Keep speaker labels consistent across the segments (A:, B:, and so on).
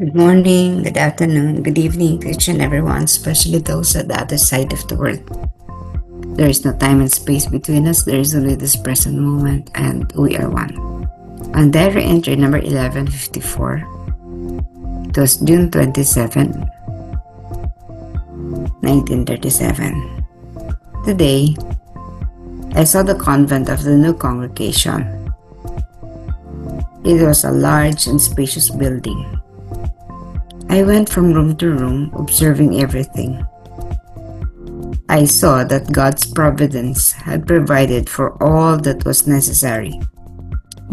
A: Good morning, good afternoon, good evening to each and everyone, especially those at the other side of the world. There is no time and space between us, there is only this present moment, and we are one. On diary entry number 1154, it was June 27, 1937. Today, I saw the convent of the new congregation. It was a large and spacious building. I went from room to room, observing everything. I saw that God's providence had provided for all that was necessary.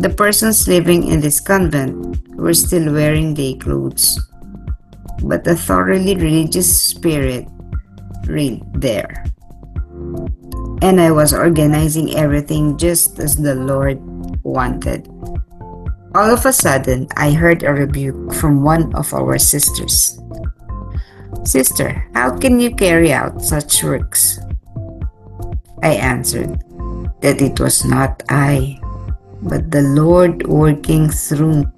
A: The persons living in this convent were still wearing day clothes, but a thoroughly religious spirit reigned there. And I was organizing everything just as the Lord wanted. All of a sudden, I heard a rebuke from one of our sisters. "Sister, how can you carry out such works?" I answered that it was not I, but the Lord working through,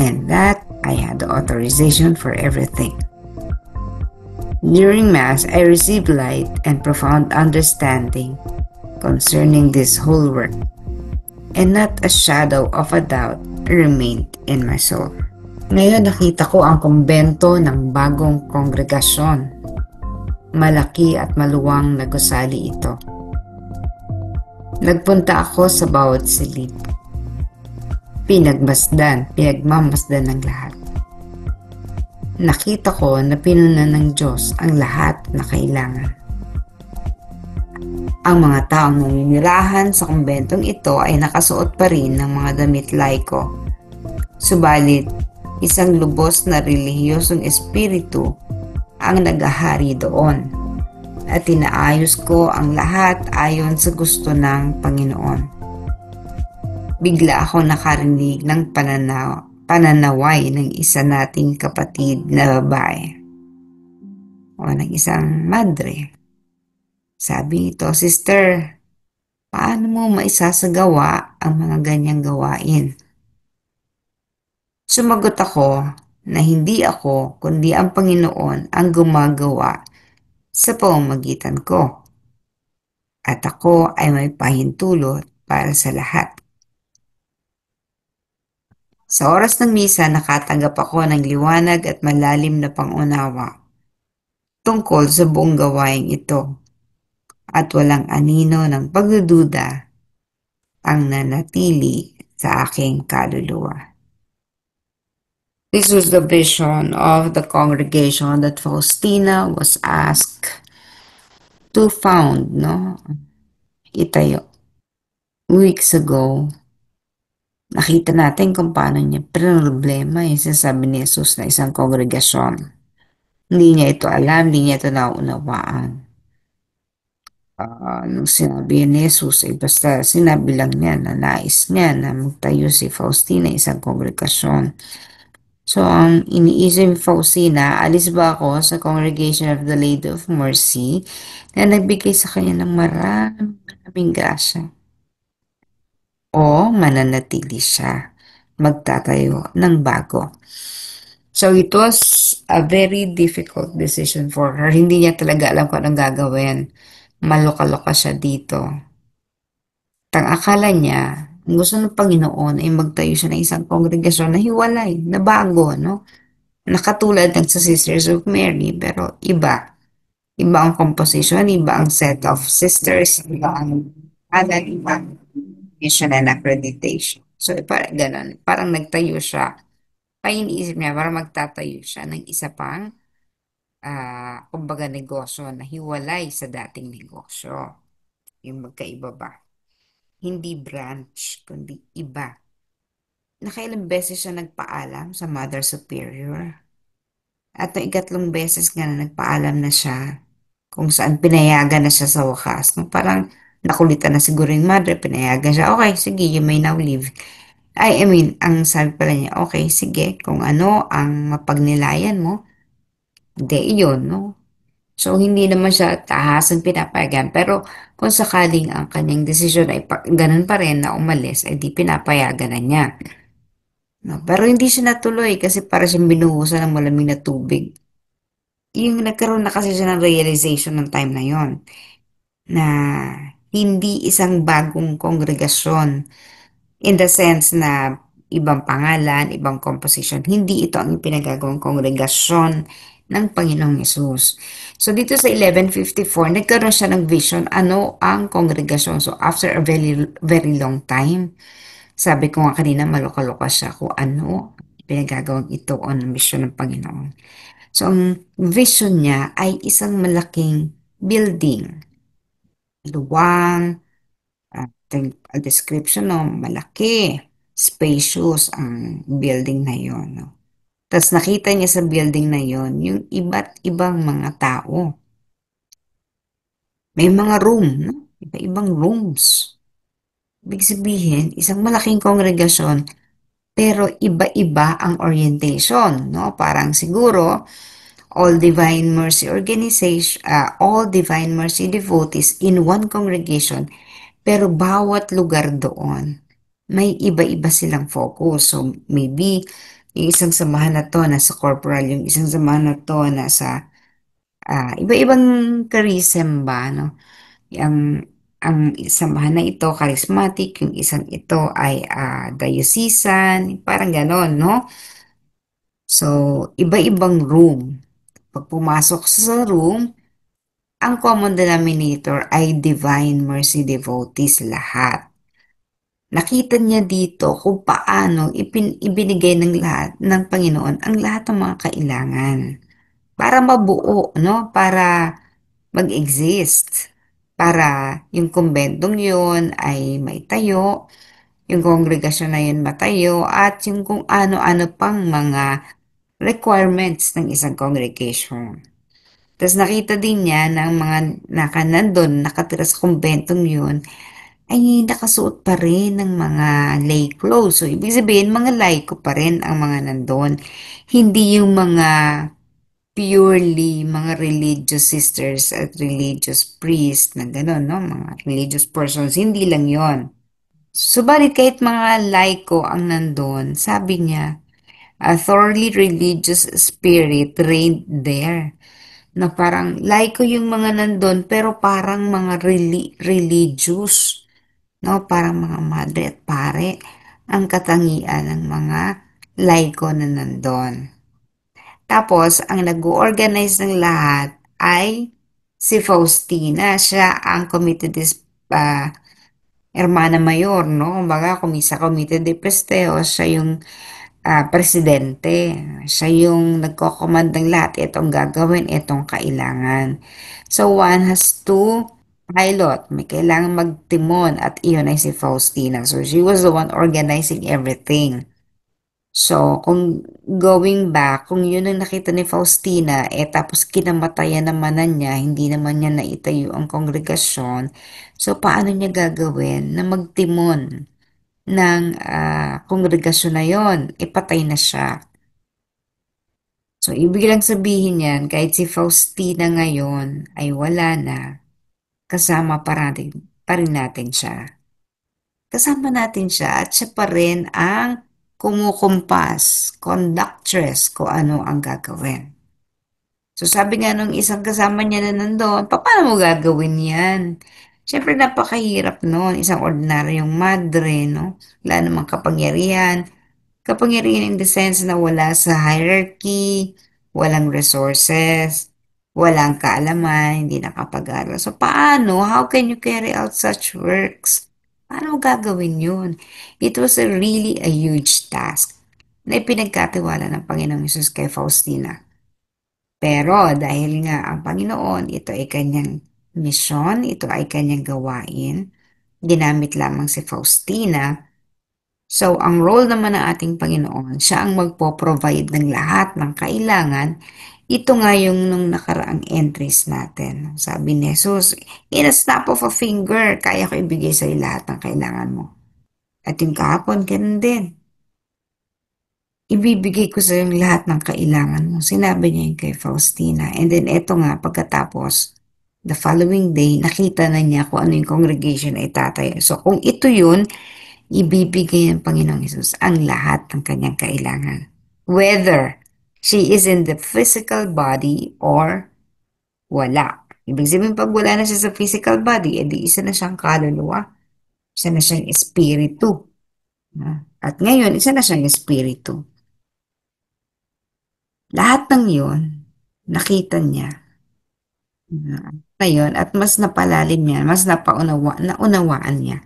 A: and that I had the authorization for everything. During Mass, I received light and profound understanding concerning this whole work, and not a shadow of a doubt remained in my soul. Ngayon nakita ko ang kumbento ng bagong kongregasyon. Malaki at maluwang na gusali ito. Nagpunta ako sa bawat silid. Pinagmamasdan ng lahat. Nakita ko na pinunan ng Diyos ang lahat na kailangan. Ang mga taong naninirahan sa kumbentong ito ay nakasuot pa rin ng mga damit laiko. Subalit, isang lubos na relihiyosong espiritu ang nagahari doon at inaayos ko ang lahat ayon sa gusto ng Panginoon. Bigla ako nakarinig ng pananaway ng isa nating kapatid na babae o ng isang madre. Sabi nito, "Sister, paano mo maisasagawa ang mga ganyang gawain?" Sumagot ako na hindi ako kundi ang Panginoon ang gumagawa sa pamamagitan ko. At ako ay may pahintulot para sa lahat. Sa oras ng misa, nakatanggap ako ng liwanag at malalim na pangunawa tungkol sa buong gawain ito. At walang anino ng pagdududa ang nanatili sa aking kaluluwa. This was the vision of the congregation that Faustina was asked to found, itayo. Weeks ago, nakita natin kung paano niya problema yung sinasabi ni Jesus na isang kongregasyon. Hindi niya ito alam, hindi niya ito naunawaan. Nung sinabi ni Jesus, basta sinabi lang niya na nais niya na magtayo si Faustina isang kongregasyon. So, ang iniisip ni Faustina, alis ba ako sa Congregation of the Lady of Mercy na nagbigay sa kanya ng maraming grasya? O mananatili siya, magtatayo ng bago? So, it was a very difficult decision for her. Hindi niya talaga alam kung anong gagawin. Maloka-loka siya dito. Ang akala niya, ang gusto ng Panginoon ay magtayo siya ng isang kongregasyon na hiwalay, na bago, no? Nakatulad ng sa Sisters of Mary, pero iba. Iba ang composition, iba ang set of sisters, iba ang iba ang mission and accreditation. So, parang ganun. Parang nagtayo siya. Kaya iniisip niya, parang magtatayo siya ng isa pang kumbaga negosyo na hiwalay sa dating negosyo. Yung magkaiba ba? Hindi branch, kundi iba. Nakailang beses siya nagpaalam sa Mother Superior. At noong ikatlong beses nga na nagpaalam na siya, kung saan pinayagan na siya sa wakas. No? Parang nakulitan na siguro yung mother, pinayagan siya, "Okay, sige, you may now leave." I mean, ang sabi pala niya, "Okay, sige, kung ano ang mapagnilayan mo, hindi yun, no?" So, hindi naman siya tahasang pinapayagan. Pero, kung sakaling ang kanyang desisyon ay ganun pa rin na umalis, ay di pinapayagan na niya. No? Pero hindi siya natuloy kasi para siyang binuhusan ng malamig na tubig. Yung nagkaroon na kasi siya ng realization ng time na yon na hindi isang bagong kongregasyon in the sense na ibang pangalan, ibang composition. Hindi ito ang pinagagawang kongregasyon ng Panginoong Yesus. So dito sa 1154, nagkaroon siya ng vision ano ang kongregasyon. So after a very, very long time, sabi ko nga kanina maloka-loka siya kung ano pinagagawang ito o ng vision ng Panginoon. So ang vision niya ay isang malaking building. Luwang, ang description no, malaki, spacious ang building na yon. No? Tapos nakita niya sa building na yon yung iba't ibang mga tao. May mga room, no? Iba-ibang rooms. Ibig sabihin, isang malaking kongregasyon, pero iba-iba ang orientation, no? Parang siguro, all Divine Mercy devotees in one congregation, pero bawat lugar doon, may iba-iba silang focus. So, maybe, yung isang samahan na to nasa corporal, yung isang samahan na to nasa iba-ibang charism ba, no? Ang samahan na ito, charismatic, yung isang ito ay diocesan, parang ganon, no? So, iba-ibang room. Pag pumasok sa room, ang common denominator ay Divine Mercy devotees lahat. Nakita niya dito kung paano ibinigay ng lahat ng Panginoon ang lahat ng mga kailangan para mabuo, no? Para mag-exist. Para yung kumbentong yun ay maitayo, yung kongregasyon na yun matayo, at yung kung ano-ano pang mga requirements ng isang congregation. Tapos nakita din niya na ang mga nandun, nakatira sa kumbentong yun, ay nakasuot pa rin ng mga lay clothes. So, ibig sabihin, mga laiko pa rin ang mga nandun. Hindi yung mga purely mga religious sisters at religious priests na gano'n, no? Mga religious persons. Hindi lang yon. Subalit kahit mga laiko ang nandun, sabi niya, a thoroughly religious spirit reigned there. Na parang laiko yung mga nandun, pero parang mga religious. No? Parang mga madre at pare ang katangian ng mga laiko na nandun. Tapos, ang nag-organize ng lahat ay si Faustina. Siya ang Committee Hermana Mayor, no? Kumbaga, sa Committee de Presteos, siya yung presidente. Siya yung nagko-command ng lahat. Itong gagawin, itong kailangan. So, one has to pilot. May kailangan magtimon at iyon ay si Faustina. So, she was the one organizing everything. So, kung going back, kung yun ang nakita ni Faustina, tapos kinamatayan naman na niya, hindi naman niya naitayo ang kongregasyon, so paano niya gagawin na magtimon ng kongregasyon na yon? Ipatay na siya. So, ibig lang sabihin yan, kahit si Faustina ngayon ay wala na, kasama pa rin natin siya. Kasama natin siya at siya pa rin ang kumukumpas, conductress kung ano ang gagawin. So sabi nga nung isang kasama niya na nandoon, paano mo gagawin yan? Siyempre napakahirap noon, isang ordinaryong madre, no? Wala namang kapangyarihan. Kapangyarihan in the sense na wala sa hierarchy, walang resources, walang kaalaman, hindi nakapag-aral. So paano? How can you carry out such works? Paano mo gagawin yun? It was really a huge task na ipinagkatiwala ng Panginoong Yesus kay Faustina. Pero dahil nga ang Panginoon, ito ay kanyang misyon, ito ay kanyang gawain, ginamit lamang si Faustina. So, ang role naman ng ating Panginoon, siya ang magpo-provide ng lahat ng kailangan. Ito nga yung nung nakaraang entries natin. Sabi ni Jesus, in a snap of a finger, kaya ko ibigay sa lahat ng kailangan mo. At yung kahapon, ganun din. Ibibigay ko sa yung lahat ng kailangan mo. Sinabi niya yun kay Faustina. And then eto nga, pagkatapos, the following day, nakita na niya kung ano yung congregation ay tatay. So kung ito yun, ibibigay ng Panginoong Hesus ang lahat ng kanyang kailangan. Whether she is in the physical body or wala. Ibig sabihin, pag wala na siya sa physical body, edi isa na siyang kaluluwa, isa na siyang espiritu. At ngayon, isa na siyang espiritu. Lahat ng yun, nakita niya. Ngayon, at mas napalalim niya, mas naunawaan niya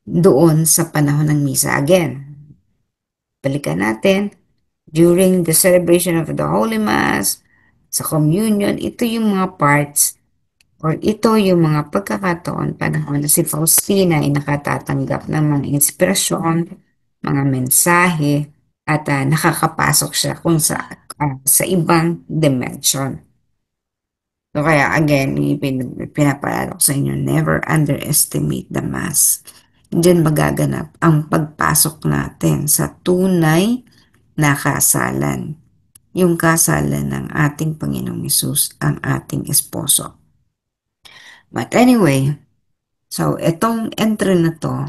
A: doon sa panahon ng misa. Again, balikan natin, during the celebration of the Holy Mass, sa communion, ito yung mga parts or ito yung mga pagkakataon panahon na si Faustina ay nakatatanggap ng mga inspirasyon, mga mensahe, at nakakapasok siya kung sa ibang dimension. So kaya again, pinapaalala ko sa inyo, never underestimate the Mass. Diyan magaganap ang pagpasok natin sa tunay na kasalan. Yung kasalan ng ating Panginoong Hesus, ang ating esposo. But anyway, so itong entry na to,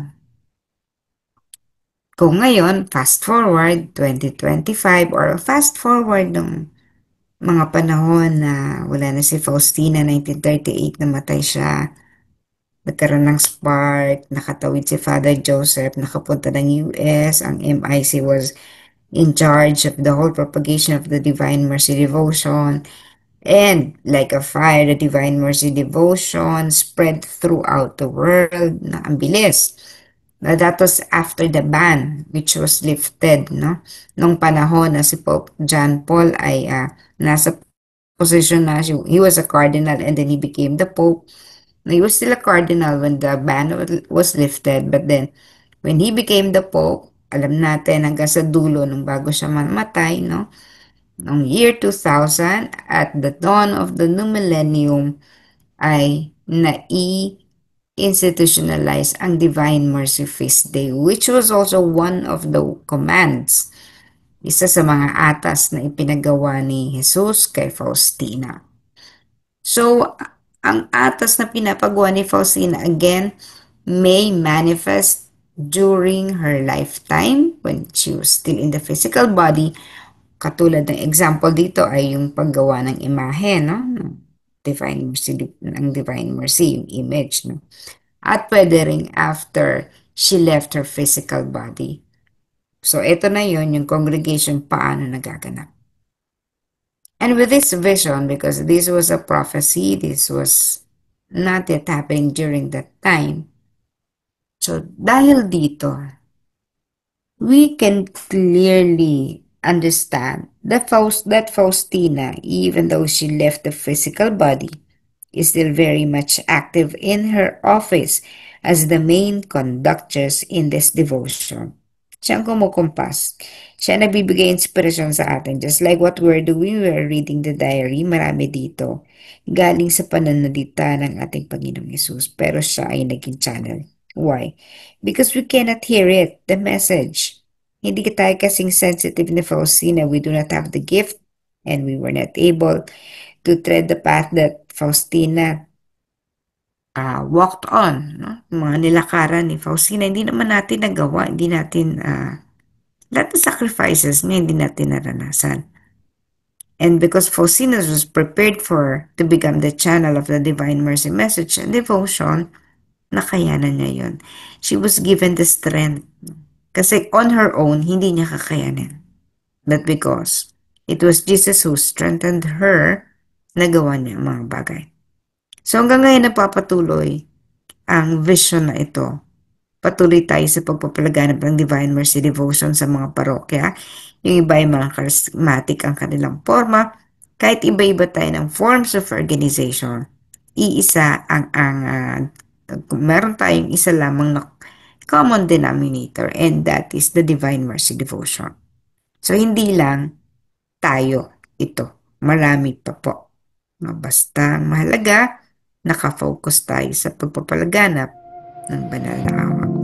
A: kung ngayon, fast forward 2025 or fast forward ng mga panahon na wala na si Faustina, 1938, namatay siya, nagkaroon ng spark, nakatawid si Father Joseph, nakapunta ng US, ang MIC was in charge of the whole propagation of the Divine Mercy Devotion, and like a fire, the Divine Mercy Devotion spread throughout the world na ang bilis. Now, that was after the ban, which was lifted, no? Nung panahon na si Pope John Paul ay nasa position na, he was a cardinal and then he became the Pope. He was still a cardinal when the ban was lifted, but then when he became the Pope, alam natin hanggang sa dulo nung bago siya mamatay, no? Noong year 2000, at the dawn of the new millennium, ay institutionalize ang Divine Mercy Feast Day, which was also one of the commands, isa sa mga atas na ipinagawa ni Jesus kay Faustina. So, ang atas na pinapagawa ni Faustina, again, may manifest during her lifetime when she was still in the physical body. Katulad ng example dito ay yung paggawa ng imahe, no? Divine Mercy, ng Divine Mercy, yung image, no? At pwede rin after she left her physical body. So, ito na yun, yung congregation, paano nagaganap. And with this vision, because this was a prophecy, this was not yet happening during that time. So, dahil dito, we can clearly understand that Faustina, even though she left the physical body, is still very much active in her office as the main conductors in this devotion. Siya ang kumukumpas. Siya nagbibigay inspirasyon sa atin. Just like what we're doing, we're reading the diary. Marami dito. Galing sa pananalita ng ating Panginoong Yesus. Pero siya ay naging channel. Why? Because we cannot hear it, the message. Hindi tayo kasing sensitive ni Faustina. We do not have the gift and we were not able to tread the path that Faustina walked on. No? Mga nilakaran ni Faustina, hindi naman natin nagawa, hindi natin, lahat ng sacrifices niya, hindi natin naranasan. And because Faustina was prepared to become the channel of the Divine Mercy message and devotion, nakayanan niya yun. She was given the strength. Kasi on her own, hindi niya kakayanin. But because it was Jesus who strengthened her, nagawa niya ang mga bagay. So hanggang ngayon napapatuloy ang vision na ito. Patuloy tayo sa pagpapalaganap ng Divine Mercy Devotion sa mga parokya. Yung iba ay mga charismatic ang kanilang forma. Kahit iba-iba tayo ng forms of organization, iisa meron tayong isa lamang na common denominator, and that is the Divine Mercy Devotion. So hindi lang tayo ito. Marami pa po. Basta mahalaga, nakafocus tayo sa pagpapalaganap ng banal na awa.